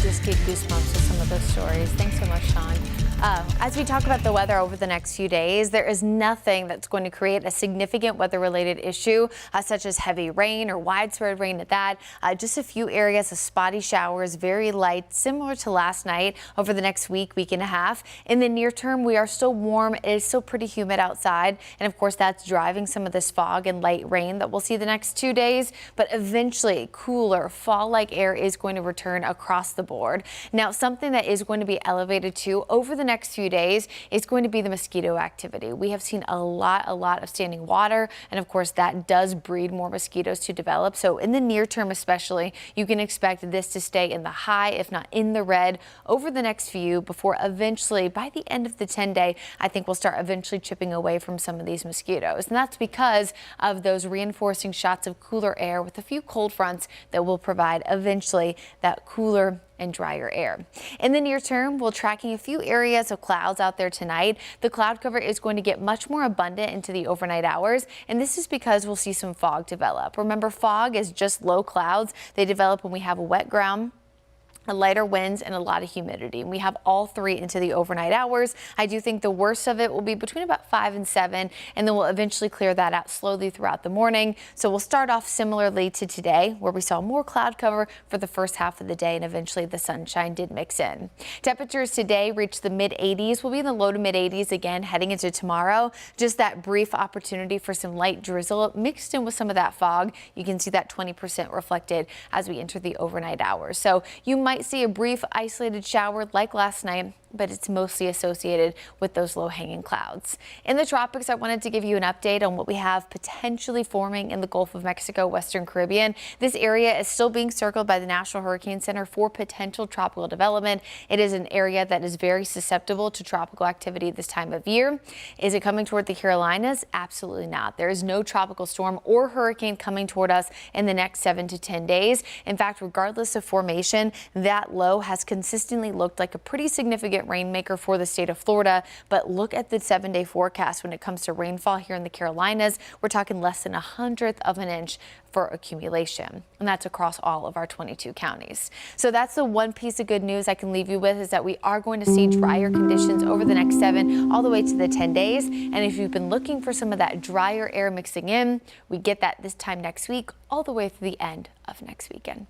just get goosebumps with some of those stories. Thanks so much, Sean. As we talk about the weather over the next few days, there is nothing that's going to create a significant weather-related issue, such as heavy rain or widespread rain at that. Just a few areas of spotty showers, very light, similar to last night over the next week and a half. In the near term, we are still warm. It is still pretty humid outside. And of course, that's driving some of this fog and light rain that we'll see the next 2 days. But eventually, cooler fall-like air is going to return across the board. Now, something that is going to be elevated too over the next few days is going to be the mosquito activity. We have seen a lot of standing water, and of course that does breed more mosquitoes to develop. So in the near term especially, you can expect this to stay in the high, if not in the red, over the next few before eventually by the end of the 10-day, I think we'll start eventually chipping away from some of these mosquitoes. And that's because of those reinforcing shots of cooler air with a few cold fronts that will provide eventually that cooler and drier air. In the near term, we're tracking a few areas of clouds out there tonight. The cloud cover is going to get much more abundant into the overnight hours, and this is because we'll see some fog develop. Remember, fog is just low clouds. They develop when we have a wet ground, lighter winds, and a lot of humidity. And we have all three into the overnight hours. I do think the worst of it will be between about 5 and 7, and then we'll eventually clear that out slowly throughout the morning. So we'll start off similarly to today, where we saw more cloud cover for the first half of the day, and eventually the sunshine did mix in. Temperatures today reached the mid-80s. We'll be in the low to mid-80s again heading into tomorrow. Just that brief opportunity for some light drizzle mixed in with some of that fog. You can see that 20% reflected as we enter the overnight hours. So you might see a brief isolated shower like last night, but it's mostly associated with those low-hanging clouds. In the tropics, I wanted to give you an update on what we have potentially forming in the Gulf of Mexico, Western Caribbean. This area is still being circled by the National Hurricane Center for potential tropical development. It is an area that is very susceptible to tropical activity this time of year. Is it coming toward the Carolinas? Absolutely not. There is no tropical storm or hurricane coming toward us in the next 7 to 10 days. In fact, regardless of formation, that low has consistently looked like a pretty significant rainmaker for the state of Florida. But look at the 7-day forecast when it comes to rainfall here in the Carolinas. We're talking less than 1/100 of an inch for accumulation, and that's across all of our 22 counties. So that's the one piece of good news I can leave you with, is that we are going to see drier conditions over the next 7 all the way to the 10 days. And if you've been looking for some of that drier air mixing in, we get that this time next week all the way through the end of next weekend.